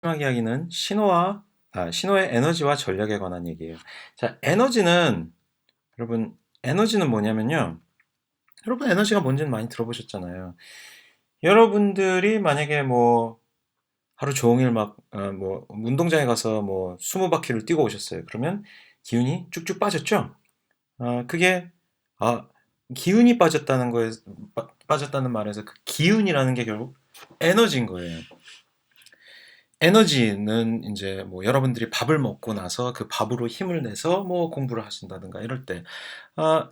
마지막 이야기는 신호의 에너지와 전력에 관한 얘기예요. 자, 에너지는 뭐냐면요. 여러분 에너지가 뭔지는 많이 들어보셨잖아요. 여러분들이 만약에 뭐 하루 종일 뭐 운동장에 가서 뭐 20바퀴를 뛰고 오셨어요. 그러면 기운이 쭉쭉 빠졌죠? 그게 아, 기운이 빠졌다는 말에서 그 기운이라는 게 결국 에너지인 거예요. 에너지는 이제 뭐 여러분들이 밥을 먹고 나서 그 밥으로 힘을 내서 뭐 공부를 하신다든가 이럴 때,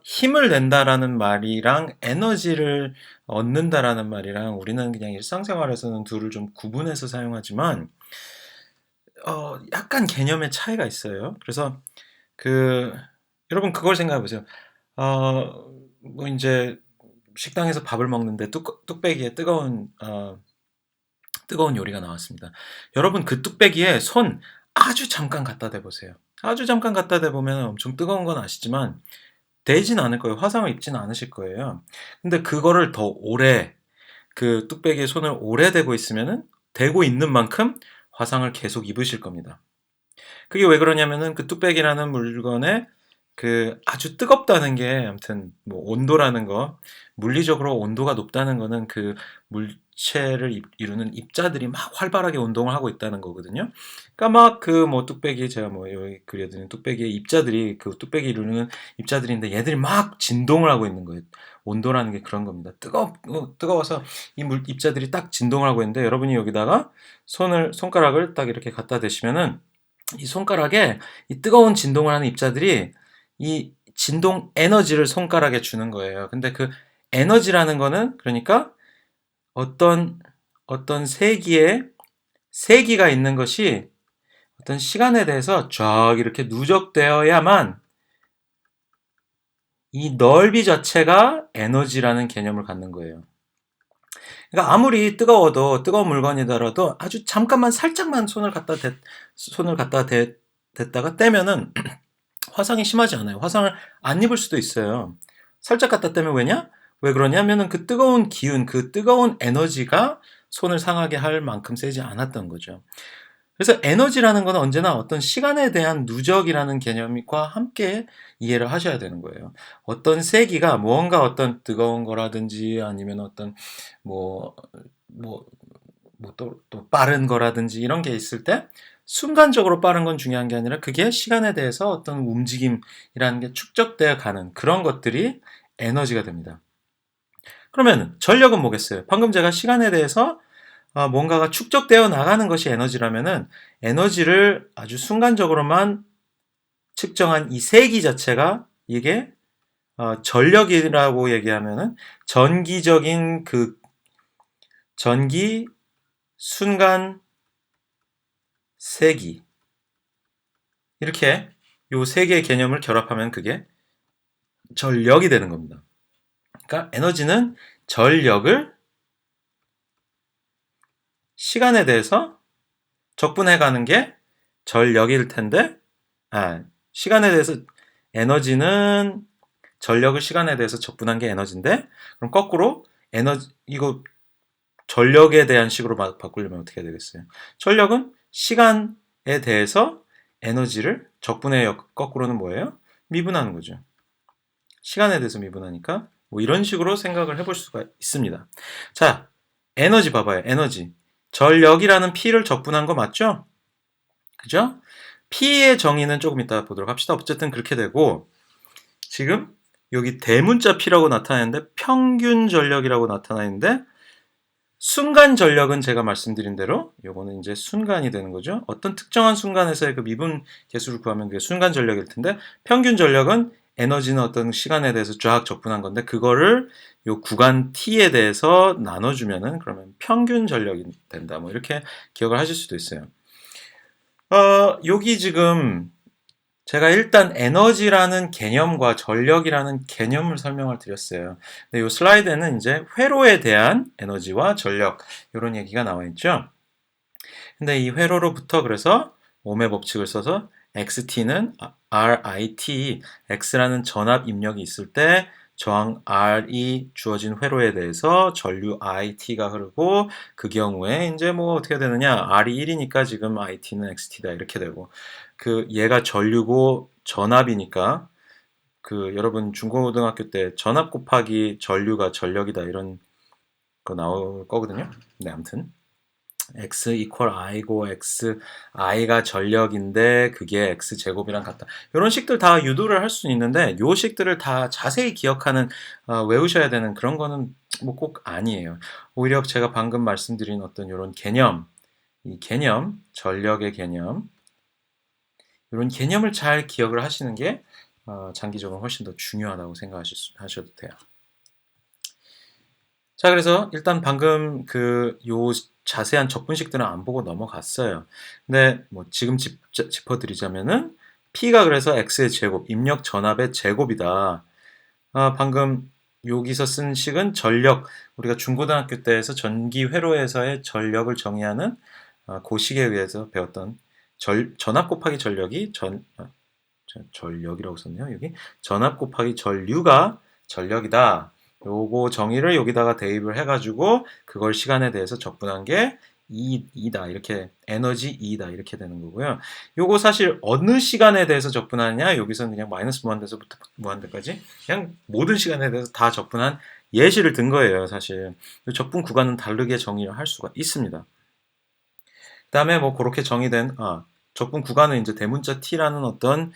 힘을 낸다라는 말이랑 에너지를 얻는다라는 말이랑 우리는 그냥 일상생활에서는 둘을 좀 구분해서 사용하지만, 약간 개념의 차이가 있어요. 그래서 그, 여러분 그걸 생각해 보세요. 뭐 이제 식당에서 밥을 먹는데 뚝배기에 뜨거운 요리가 나왔습니다. 여러분 그 뚝배기에 손 아주 잠깐 갖다 대보세요. 아주 잠깐 갖다 대보면 엄청 뜨거운 건 아시지만 되진 않을 거예요. 화상을 입지는 않으실 거예요. 근데 그거를 더 오래 그 뚝배기에 손을 오래 대고 있으면은 대고 있는 만큼 화상을 계속 입으실 겁니다. 그게 왜 그러냐면은 그 뚝배기라는 물건에 그 아주 뜨겁다는 게 아무튼 뭐 온도라는 거 물리적으로 온도가 높다는 거는 그 물체를 이루는 입자들이 막 활발하게 운동을 하고 있다는 거거든요. 그러니까 막 그 뭐 뚝배기 제가 뭐 여기 그려드린 뚝배기의 입자들이 그 뚝배기 이루는 입자들인데 얘들이 막 진동을 하고 있는 거예요. 온도라는 게 그런 겁니다. 뜨거워서 이 물 입자들이 딱 진동을 하고 있는데 여러분이 여기다가 손가락을 딱 이렇게 갖다 대시면은 이 손가락에 이 뜨거운 진동을 하는 입자들이 이 진동 에너지를 손가락에 주는 거예요. 근데 그 에너지라는 거는 그러니까 어떤 세기가 있는 것이 어떤 시간에 대해서 쫙 이렇게 누적되어야만 이 넓이 자체가 에너지라는 개념을 갖는 거예요. 그러니까 아무리 뜨거운 물건이더라도 아주 잠깐만 살짝만 손을 갖다 댔다가 떼면은 화상이 심하지 않아요. 화상을 안 입을 수도 있어요. 살짝 갖다 떼면 왜냐? 왜 그러냐면은 그 뜨거운 기운, 그 뜨거운 에너지가 손을 상하게 할 만큼 세지 않았던 거죠. 그래서 에너지라는 거는 언제나 어떤 시간에 대한 누적이라는 개념과 함께 이해를 하셔야 되는 거예요. 어떤 세기가 무언가 어떤 뜨거운 거라든지 아니면 어떤 뭐, 뭐, 또 빠른 거라든지 이런 게 있을 때 순간적으로 빠른 건 중요한 게 아니라 그게 시간에 대해서 어떤 움직임이라는 게 축적되어 가는 그런 것들이 에너지가 됩니다. 그러면 전력은 뭐겠어요? 방금 제가 시간에 대해서 뭔가가 축적되어 나가는 것이 에너지라면은 에너지를 아주 순간적으로만 측정한 이 세기 자체가 이게 전력이라고 얘기하면은 전기적인 그 전기 순간 세기 이렇게 요 세 개의 개념을 결합하면 그게 전력이 되는 겁니다. 그러니까 에너지는 전력을 시간에 대해서 적분해 가는 게 전력일 텐데, 시간에 대해서 에너지는 전력을 시간에 대해서 적분한 게 에너지인데, 그럼 거꾸로 이거 전력에 대한 식으로 바꾸려면 어떻게 해야 되겠어요? 전력은 시간에 대해서 에너지를 적분해 거꾸로는 뭐예요? 미분하는 거죠. 시간에 대해서 미분하니까 뭐 이런 식으로 생각을 해볼 수가 있습니다. 자, 에너지 봐봐요. 에너지. 전력이라는 P를 적분한 거 맞죠? 그죠? P의 정의는 조금 이따 보도록 합시다. 어쨌든 그렇게 되고 지금 여기 대문자 P라고 나타나는데 평균 전력이라고 나타나 있는데 순간 전력은 제가 말씀드린 대로 요거는 이제 순간이 되는 거죠. 어떤 특정한 순간에서의 그 미분 계수를 구하면 그게 순간 전력일 텐데 평균 전력은 에너지는 어떤 시간에 대해서 쫙 적분한 건데 그거를 요 구간 t에 대해서 나눠주면은 그러면 평균 전력이 된다. 뭐 이렇게 기억을 하실 수도 있어요. 여기 지금 제가 일단 에너지라는 개념과 전력이라는 개념을 설명을 드렸어요. 근데 이 슬라이드에는 이제 회로에 대한 에너지와 전력 이런 얘기가 나와 있죠. 근데 이 회로로부터 그래서 옴의 법칙을 써서 XT는 RIT, X라는 전압 입력이 있을 때 저항 R이 주어진 회로에 대해서 전류 IT가 흐르고 그 경우에 이제 뭐 어떻게 되느냐 R이 1이니까 지금 IT는 XT다 이렇게 되고 그 얘가 전류고 전압이니까 그 여러분 중고등학교 때 전압 곱하기 전류가 전력이다 이런 거 나올 거거든요. 네, 아무튼 x equal i고 x i가 전력인데 그게 x 제곱이랑 같다. 이런 식들 다 유도를 할 수 있는데 요 식들을 다 자세히 기억하는 외우셔야 되는 그런 거는 뭐 꼭 아니에요. 오히려 제가 방금 말씀드린 어떤 이런 개념, 이 개념, 전력의 개념 이런 개념을 잘 기억을 하시는 게 장기적으로 훨씬 더 중요하다고 생각하셔도 돼요. 자, 그래서 일단 방금 요 자세한 접근식들은 안 보고 넘어갔어요. 근데 뭐 지금 짚어드리자면은 P가 그래서 X의 제곱, 입력 전압의 제곱이다. 방금 여기서 쓴 식은 전력, 우리가 중고등학교 때에서 전기 회로에서의 전력을 정의하는 그 식에 의해서 배웠던 전압 곱하기 전력이 전력이라고 썼네요. 여기 전압 곱하기 전류가 전력이다. 요거 정의를 여기다가 대입을 해가지고 그걸 시간에 대해서 적분한 게 E다 이렇게 에너지 E다 이렇게 되는 거고요. 요거 사실 어느 시간에 대해서 적분하느냐 여기서는 그냥 마이너스 무한대에서부터 무한대까지 그냥 모든 시간에 대해서 다 적분한 예시를 든 거예요. 사실 적분 구간은 다르게 정의를 할 수가 있습니다. 그 다음에 뭐 그렇게 정의된 적분 구간은 이제 대문자 t라는 어떤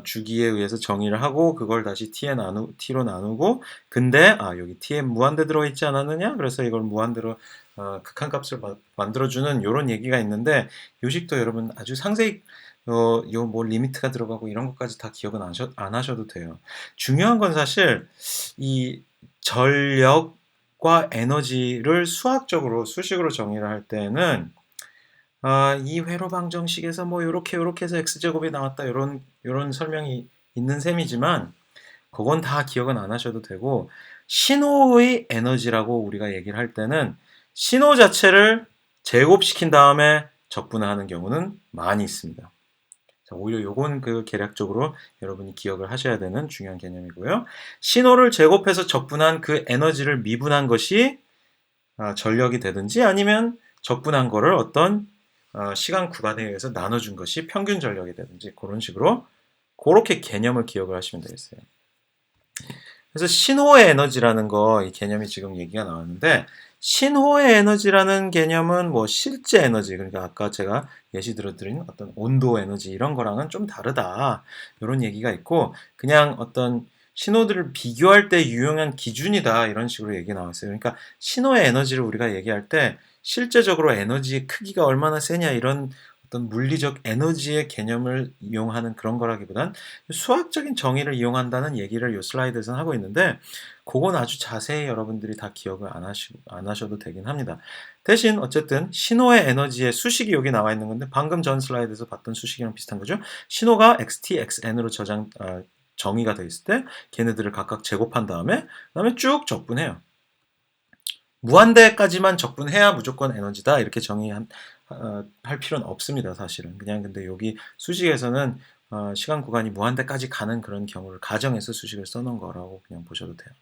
주기에 의해서 정의를 하고 그걸 다시 t로 나누고 근데 여기 t에 무한대 들어있지 않았느냐 그래서 이걸 무한대로 극한값을 만들어주는 이런 얘기가 있는데 요식도 여러분 아주 상세히 요 뭐 리미트가 들어가고 이런 것까지 다 기억은 안 하셔도 돼요. 중요한 건 사실 이 전력과 에너지를 수학적으로 수식으로 정의를 할 때는 이 회로 방정식에서 뭐 요렇게 해서 x제곱이 나왔다 요런 설명이 있는 셈이지만 그건 다 기억은 안 하셔도 되고 신호의 에너지라고 우리가 얘기를 할 때는 신호 자체를 제곱시킨 다음에 적분하는 경우는 많이 있습니다. 자, 오히려 요건 계략적으로 여러분이 기억을 하셔야 되는 중요한 개념이고요. 신호를 제곱해서 적분한 그 에너지를 미분한 것이 전력이 되든지 아니면 적분한 거를 어떤 시간 구간에 의해서 나눠준 것이 평균 전력이 되든지 그런 식으로 그렇게 개념을 기억을 하시면 되겠어요. 그래서 신호의 에너지라는 거 이 개념이 지금 얘기가 나왔는데 신호의 에너지라는 개념은 뭐 실제 에너지 그러니까 아까 제가 예시 들어드린 어떤 온도 에너지 이런 거랑은 좀 다르다 이런 얘기가 있고 그냥 어떤 신호들을 비교할 때 유용한 기준이다 이런 식으로 얘기 나왔어요. 그러니까 신호의 에너지를 우리가 얘기할 때 실제적으로 에너지의 크기가 얼마나 세냐 이런 어떤 물리적 에너지의 개념을 이용하는 그런 거라기보단 수학적인 정의를 이용한다는 얘기를 이 슬라이드에서는 하고 있는데 그건 아주 자세히 여러분들이 다 기억을 안 하셔도 되긴 합니다. 대신 어쨌든 신호의 에너지의 수식이 여기 나와 있는 건데 방금 전 슬라이드에서 봤던 수식이랑 비슷한 거죠. 신호가 xt, xn으로 정의가 되어 있을 때 걔네들을 각각 제곱한 그다음에 쭉 적분해요. 무한대까지만 적분해야 무조건 에너지다 이렇게 할 필요는 없습니다. 사실은 그냥 근데 여기 수식에서는 시간 구간이 무한대까지 가는 그런 경우를 가정해서 수식을 써놓은 거라고 그냥 보셔도 돼요.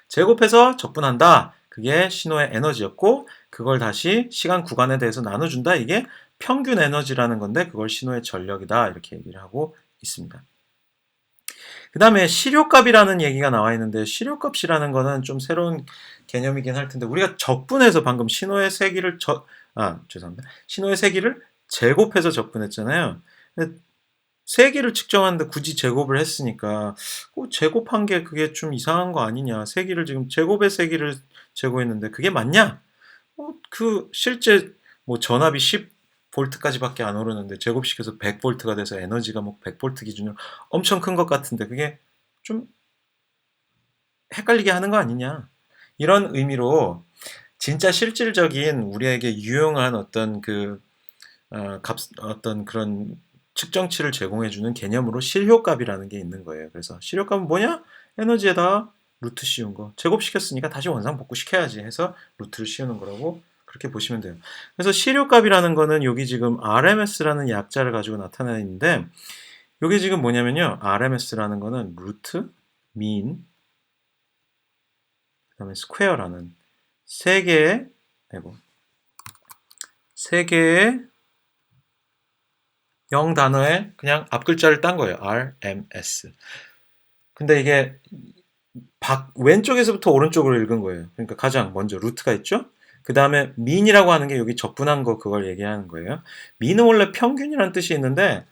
제곱해서 적분한다. 그게 신호의 에너지였고 그걸 다시 시간 구간에 대해서 나눠준다. 이게 평균 에너지라는 건데 그걸 신호의 전력이다. 이렇게 얘기를 하고 있습니다. 그 다음에 시료값이라는 얘기가 나와 있는데 시료값이라는 거는 좀 새로운 개념이긴 할 텐데 우리가 적분해서 방금 신호의 세기를 죄송합니다. 신호의 세기를 제곱해서 적분했잖아요. 근데 세기를 측정하는데 굳이 제곱을 했으니까 제곱한 게 그게 좀 이상한 거 아니냐. 세기를 지금 제곱의 세기를 제곱했는데 그게 맞냐? 실제 뭐 전압이 10V까지밖에 안 오르는데 제곱시켜서 100V가 돼서 에너지가 뭐 100V 기준으로 엄청 큰 것 같은데 그게 좀 헷갈리게 하는 거 아니냐. 이런 의미로 진짜 실질적인 우리에게 유용한 어떤 어떤 그런 측정치를 제공해주는 개념으로 실효값이라는 게 있는 거예요. 그래서 실효값은 뭐냐? 에너지에다 루트 씌운 거. 제곱시켰으니까 다시 원상복구 시켜야지 해서 루트를 씌우는 거라고 그렇게 보시면 돼요. 그래서 실효값이라는 거는 여기 지금 RMS라는 약자를 가지고 나타나 있는데 여기 지금 뭐냐면요. RMS라는 거는 루트, 민, 다음에 스퀘어라는 세 개의 영 단어에 그냥 앞글자를 딴 거예요. RMS. 근데 이게 왼쪽에서부터 오른쪽으로 읽은 거예요. 그러니까 가장 먼저 루트가 있죠. 그 다음에 mean이라고 하는 게 여기 적분한 거 그걸 얘기하는 거예요. mean은 원래 평균이라는 뜻이 있는데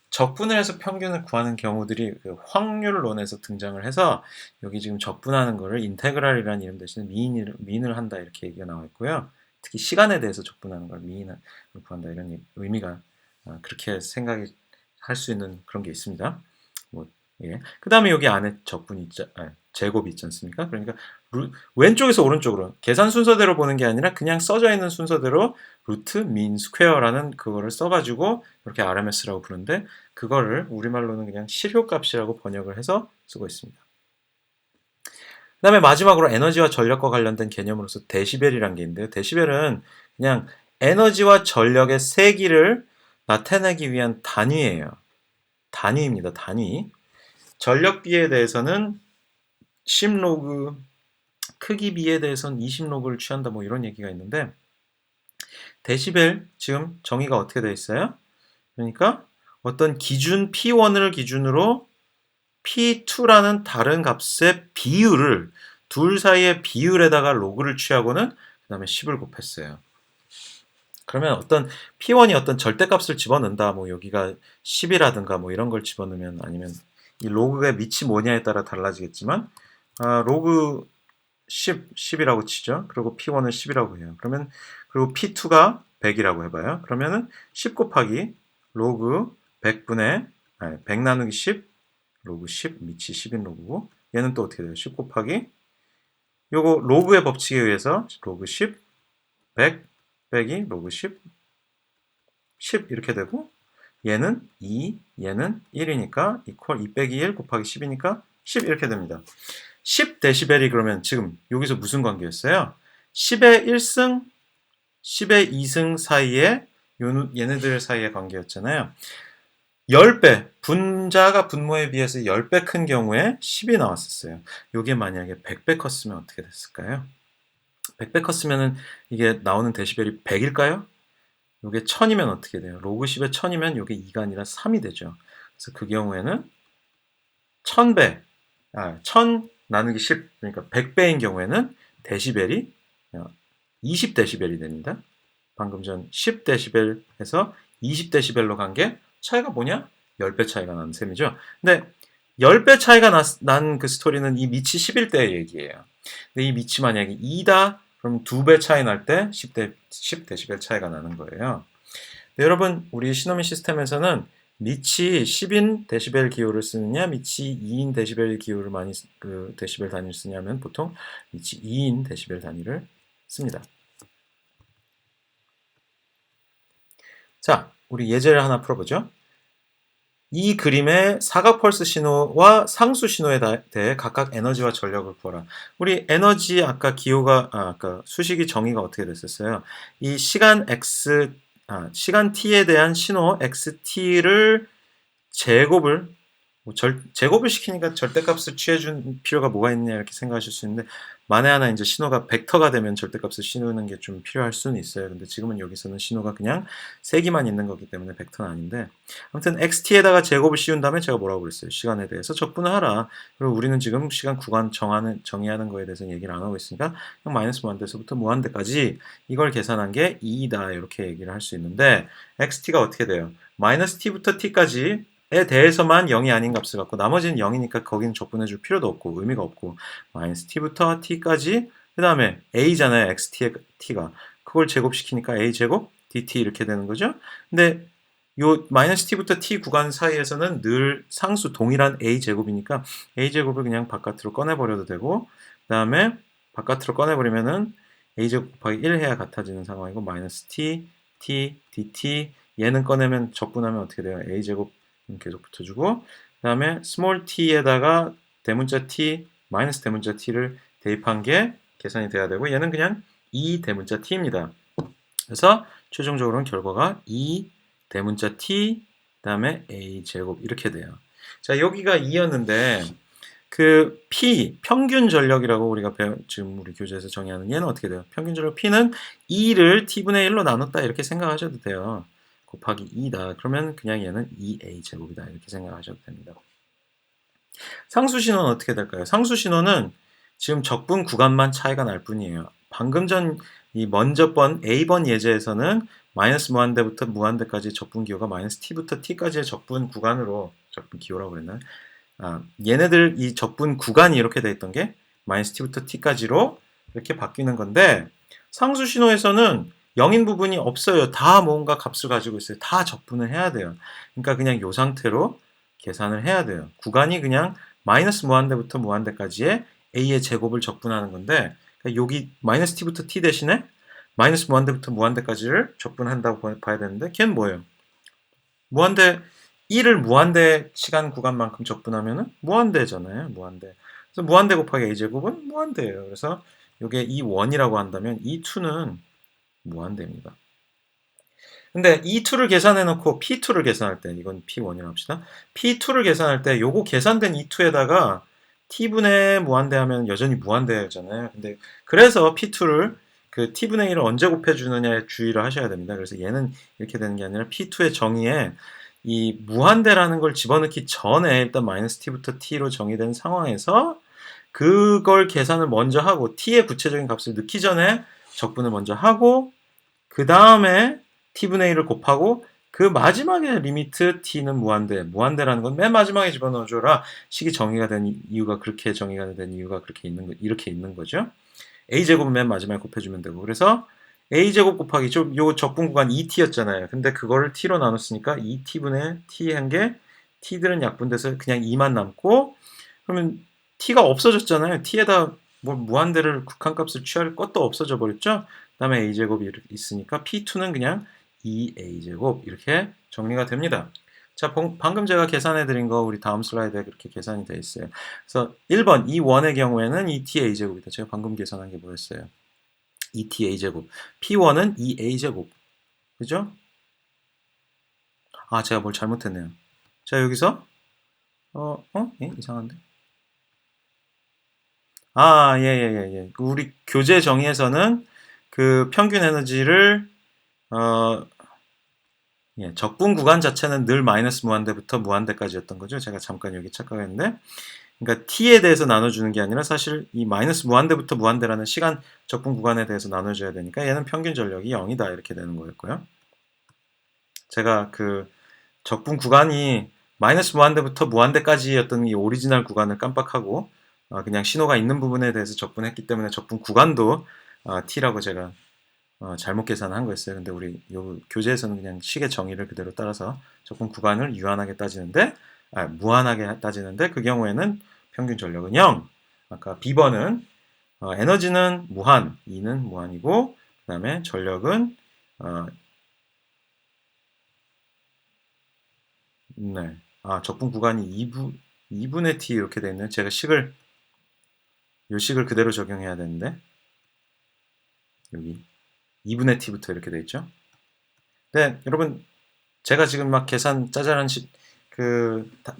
적분을 해서 평균을 구하는 경우들이 그 확률론에서 등장을 해서 여기 지금 적분하는 거를 인테그랄이라는 이름 대신에 mean을 한다 이렇게 얘기가 나와 있고요. 특히 시간에 대해서 적분하는 걸 mean을 구한다 이런 의미가 그렇게 생각이 할 수 있는 그런 게 있습니다. 뭐, 예. 그 다음에 여기 안에 적분이 있죠. 제곱이 있지 않습니까? 그러니까 왼쪽에서 오른쪽으로 계산 순서대로 보는 게 아니라 그냥 써져 있는 순서대로 루트, 민, 스퀘어라는 그거를 써가지고 이렇게 RMS라고 부르는데 그거를 우리말로는 그냥 실효값이라고 번역을 해서 쓰고 있습니다. 그 다음에 마지막으로 에너지와 전력과 관련된 개념으로서 데시벨이란 게 있는데요. 데시벨은 그냥 에너지와 전력의 세기를 나타내기 위한 단위예요. 단위입니다. 단위. 전력비에 대해서는 10로그, 크기비에 대해서는 20로그를 취한다 뭐 이런 얘기가 있는데 데시벨 지금 정의가 어떻게 되어 있어요? 그러니까 어떤 기준 P1을 기준으로 P2라는 다른 값의 비율을 둘 사이의 비율에다가 로그를 취하고는 그 다음에 10을 곱했어요. 그러면 어떤 P1이 어떤 절대값을 집어넣는다. 뭐 여기가 10이라든가 뭐 이런 걸 집어넣으면 아니면 이 로그의 밑이 뭐냐에 따라 달라지겠지만 로그 10이라고 치죠. 그리고 P1은 10이라고 해요. 그러면 그리고 P2가 100이라고 해봐요. 그러면은 10 곱하기 로그 100분의 100 나누기 10 로그 10 밑이 10인 로그고 얘는 또 어떻게 돼요? 10 곱하기 요거 로그의 법칙에 의해서 로그 10 100 빼기 로그 10 10 이렇게 되고 얘는 2 얘는 1이니까 이퀄 2 빼기 1 곱하기 10이니까 10 이렇게 됩니다. 10데시벨이 그러면 지금 여기서 무슨 관계였어요? 10의 1승, 10의 2승 사이에 얘네들 사이의 관계였잖아요. 10배, 분자가 분모에 비해서 10배 큰 경우에 10이 나왔었어요. 이게 만약에 100배 컸으면 어떻게 됐을까요? 100배 컸으면 이게 나오는 데시벨이 100일까요? 이게 1000이면 어떻게 돼요? 로그 10에 1000이면 이게 2가 아니라 3이 되죠. 그래서 그 경우에는 1000배, 1000 나누기 10, 그러니까 100배인 경우에는 데시벨이 20데시벨이 됩니다. 방금 전 10데시벨에서 20데시벨로 간 게 차이가 뭐냐? 10배 차이가 나는 셈이죠. 근데 10배 차이가 난 그 스토리는 이 밑이 10일 때의 얘기예요. 근데 이 밑이 만약에 2다? 그럼 2배 차이 날 때 10데시벨 차이가 나는 거예요. 네, 여러분, 우리 시노미 시스템에서는 밑이 10인 데시벨 기호를 쓰느냐, 밑이 2인 데시벨 기호를 많이 데시벨 단위를 쓰냐면 보통 밑이 2인 데시벨 단위를 씁니다. 자, 우리 예제를 하나 풀어보죠. 이 그림의 사각 펄스 신호와 상수 신호에 대해 각각 에너지와 전력을 구하라. 우리 에너지 아까 기호가 아까 수식이 정의가 어떻게 됐었어요? 이 시간 x 시간 t에 대한 신호 xt를 제곱을 제곱을 시키니까 절대값을 취해준 필요가 뭐가 있냐 이렇게 생각하실 수 있는데 만에 하나 이제 신호가 벡터가 되면 절대값을 씌우는 게 좀 필요할 수는 있어요. 근데 지금은 여기서는 신호가 그냥 세기만 있는 거기 때문에 벡터는 아닌데 아무튼 xt에다가 제곱을 씌운 다음에 제가 뭐라고 그랬어요? 시간에 대해서 적분을 하라. 그리고 우리는 지금 시간 구간 정의하는 거에 대해서 얘기를 안 하고 있으니까 그냥 마이너스 무한대에서부터 무한대까지 이걸 계산한 게 2다 이렇게 얘기를 할 수 있는데 xt가 어떻게 돼요? 마이너스 t부터 t까지 에 대해서만 0이 아닌 값을 갖고 나머지는 0이니까 거기는 적분해 줄 필요도 없고 의미가 없고 마이너스 t부터 t까지 그 다음에 a잖아요. xt가 그걸 제곱시키니까 a제곱 dt 이렇게 되는 거죠. 근데 요 마이너스 t부터 t 구간 사이에서는 늘 상수 동일한 a제곱이니까 a제곱을 그냥 바깥으로 꺼내버려도 되고 그 다음에 바깥으로 꺼내버리면은 a제곱 곱하기 1 해야 같아지는 상황이고 마이너스 t, t, dt 얘는 꺼내면 적분하면 어떻게 돼요? a제곱 계속 붙여주고 그 다음에 스몰 t에다가 대문자 t 마이너스 대문자 t를 대입한 게 계산이 돼야 되고 얘는 그냥 2 대문자 t입니다. 그래서 최종적으로는 결과가 2 대문자 t 그 다음에 a 제곱 이렇게 돼요. 자 여기가 2였는데 그 P, 평균 전력이라고 우리가 지금 우리 교재에서 정의하는 얘는 어떻게 돼요? 평균 전력 P는 2를 T분의 1로 나눴다 이렇게 생각하셔도 돼요. 곱하기 2다. 그러면 그냥 얘는 2A 제곱이다. 이렇게 생각하셔도 됩니다. 상수신호는 어떻게 될까요? 상수신호는 지금 적분 구간만 차이가 날 뿐이에요. 방금 전 이 먼저 번 A번 예제에서는 마이너스 무한대부터 무한대까지 적분 기호가 마이너스 T부터 T까지의 적분 구간으로 적분 기호라고 그랬나요? 얘네들 이 적분 구간이 이렇게 돼 있던 게 마이너스 T부터 T까지로 이렇게 바뀌는 건데 상수신호에서는 0인 부분이 없어요. 다 뭔가 값을 가지고 있어요. 다 적분을 해야 돼요. 그러니까 그냥 이 상태로 계산을 해야 돼요. 구간이 그냥 마이너스 무한대부터 무한대까지의 a의 제곱을 적분하는 건데 그러니까 여기 마이너스 t부터 t 대신에 마이너스 무한대부터 무한대까지를 적분한다고 봐야 되는데 걔는 뭐예요? 무한대 1을 무한대 시간 구간만큼 적분하면은 무한대잖아요. 무한대. 그래서 무한대 곱하기 a제곱은 무한대예요. 그래서 이게 이 1이라고 한다면 이 2는 무한대입니다. 근데 E2를 계산해 놓고 P2를 계산할 때 이건 P1이라고 합시다. P2를 계산할 때 요거 계산된 E2에다가 T분의 무한대 하면 여전히 무한대잖아요. 근데 그래서 P2를 그 T분의 1을 언제 곱해주느냐에 주의를 하셔야 됩니다. 그래서 얘는 이렇게 되는 게 아니라 P2의 정의에 이 무한대라는 걸 집어넣기 전에 일단 마이너스 T부터 T로 정의된 상황에서 그걸 계산을 먼저 하고 T의 구체적인 값을 넣기 전에 적분을 먼저 하고 그 다음에 t분의 1을 곱하고 그 마지막에 리미트 t는 무한대. 무한대라는 건 맨 마지막에 집어넣어줘라. 식이 정의가 된 이유가 그렇게 정의가 된 이유가 그렇게 있는 거 이렇게 있는 거죠. a제곱은 맨 마지막에 곱해주면 되고 그래서 a제곱 곱하기 요 적분 구간 2t였잖아요. 근데 그거를 t로 나눴으니까 2t분의 t 한 게 t들은 약분돼서 그냥 2만 남고 그러면 t가 없어졌잖아요. t에다 뭐 무한대를 극한값을 취할 것도 없어져 버렸죠. 그다음에 a제곱이 있으니까 p2는 그냥 2a제곱 이렇게 정리가 됩니다. 자, 방금 제가 계산해 드린 거 우리 다음 슬라이드에 그렇게 계산이 되어 있어요. 그래서 1번 이 원의 경우에는 2ta제곱이다. 제가 방금 계산한 게 뭐였어요? 2ta제곱. p1은 2a제곱. 그죠? 아, 제가 뭘 잘못했네요. 자, 여기서 예? 이상한데? 아, 예, 예, 예, 예. 우리 교재 정의에서는 그 평균 에너지를 예, 적분 구간 자체는 늘 마이너스 무한대부터 무한대까지였던 거죠. 제가 잠깐 여기 착각했는데 그러니까 t에 대해서 나눠주는 게 아니라 사실 이 마이너스 무한대부터 무한대라는 시간 적분 구간에 대해서 나눠줘야 되니까 얘는 평균 전력이 0이다 이렇게 되는 거였고요. 제가 그 적분 구간이 마이너스 무한대부터 무한대까지였던 이 오리지널 구간을 깜빡하고 그냥 신호가 있는 부분에 대해서 적분했기 때문에 적분 구간도 t라고 제가 잘못 계산한 거였어요. 근데 우리 요 교재에서는 그냥 식의 정의를 그대로 따라서 적분 구간을 유한하게 따지는데 무한하게 따지는데 그 경우에는 평균 전력은 0. 아까 B번은 에너지는 무한, E는 무한이고 그 다음에 전력은 네. 적분 구간이 2분의 T 이렇게 되어 있네요. 제가 요 식을 그대로 적용해야 되는데 여기 2분의 t부터 이렇게 돼 있죠. 네, 여러분 제가 지금 막 계산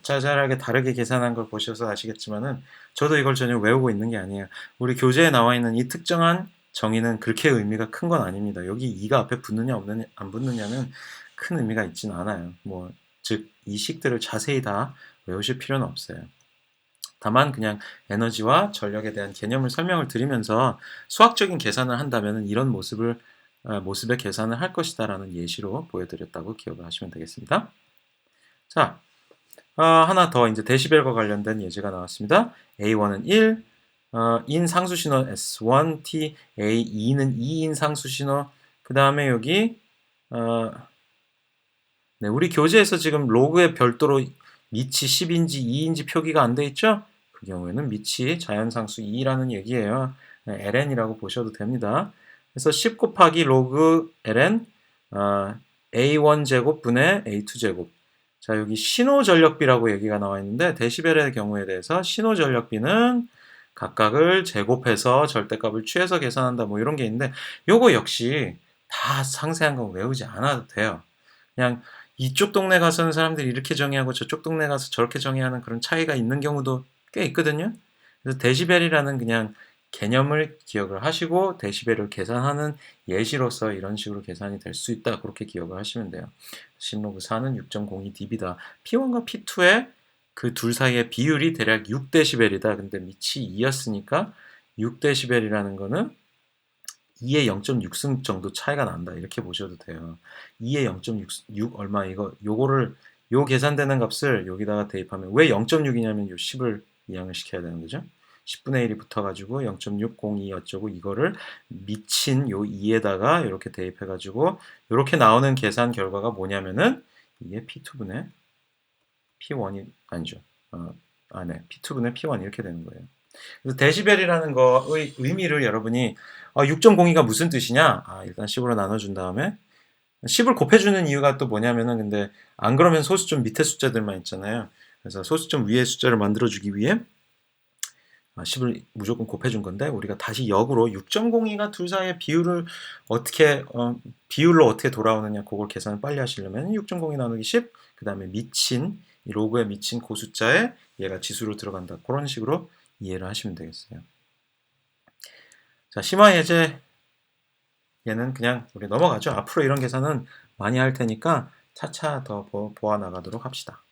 짜잘하게 다르게 계산한 걸 보셔서 아시겠지만은 저도 이걸 전혀 외우고 있는 게 아니에요. 우리 교재에 나와 있는 이 특정한 정의는 그렇게 의미가 큰 건 아닙니다. 여기 2가 앞에 붙느냐 안 붙느냐는 큰 의미가 있지는 않아요. 즉 이 식들을 자세히 다 외우실 필요는 없어요. 다만 그냥 에너지와 전력에 대한 개념을 설명을 드리면서 수학적인 계산을 한다면 이런 모습의 계산을 할 것이다 라는 예시로 보여드렸다고 기억을 하시면 되겠습니다. 자, 하나 더 이제 데시벨과 관련된 예제가 나왔습니다. A1은 1, 인 상수신호 S1, T, A2는 2인 상수신호, 그 다음에 여기 네, 우리 교재에서 지금 로그에 별도로 밑이 10인지 2인지 표기가 안 돼 있죠? 그 경우에는 밑이 자연상수 2라는 얘기예요. ln이라고 보셔도 됩니다. 그래서 10 곱하기 로그 ln a1 제곱 분의 a2 제곱. 자, 여기 신호전력비라고 얘기가 나와 있는데 데시벨의 경우에 대해서 신호전력비는 각각을 제곱해서 절대값을 취해서 계산한다 뭐 이런 게 있는데 요거 역시 다 상세한 거 외우지 않아도 돼요. 그냥 이쪽 동네 가서는 사람들이 이렇게 정의하고 저쪽 동네 가서 저렇게 정의하는 그런 차이가 있는 경우도 꽤 있거든요. 그래서 데시벨이라는 그냥 개념을 기억을 하시고 데시벨을 계산하는 예시로서 이런 식으로 계산이 될 수 있다. 그렇게 기억을 하시면 돼요. 10로그 4는 6.02dB다. P1과 P2의 그 둘 사이의 비율이 대략 6dB이다. 근데 밑이 2였으니까 6dB이라는 거는 2의 0.6승 정도 차이가 난다. 이렇게 보셔도 돼요. 2의 0.6 얼마 요거를 요 계산되는 값을 여기다가 대입하면 왜 0.6이냐면 요 10을 이항을 시켜야 되는 거죠. 10분의 1이 붙어가지고 0.602 어쩌고 이거를 미친 요 2에다가 이렇게 대입해가지고 이렇게 나오는 계산 결과가 뭐냐면은 이게 P2분의 P1이 아니죠. 네. P2분의 P1 이렇게 되는 거예요. 그래서 데시벨이라는 거의 의미를 여러분이 6.02가 무슨 뜻이냐? 일단 10으로 나눠준 다음에 10을 곱해주는 이유가 또 뭐냐면은 근데 안 그러면 소수점 밑에 숫자들만 있잖아요. 그래서 소수점 위에 숫자를 만들어주기 위해 10을 무조건 곱해준 건데 우리가 다시 역으로 6.02가 둘 사이의 비율을 어떻게 비율로 어떻게 돌아오느냐 그걸 계산을 빨리 하시려면 6.02 나누기 10 그 다음에 미친 이 로그에 미친 그 숫자에 얘가 지수로 들어간다 그런 식으로 이해를 하시면 되겠어요. 자, 심화 예제 얘는 그냥 우리 넘어가죠. 앞으로 이런 계산은 많이 할 테니까 차차 더 보아 나가도록 합시다.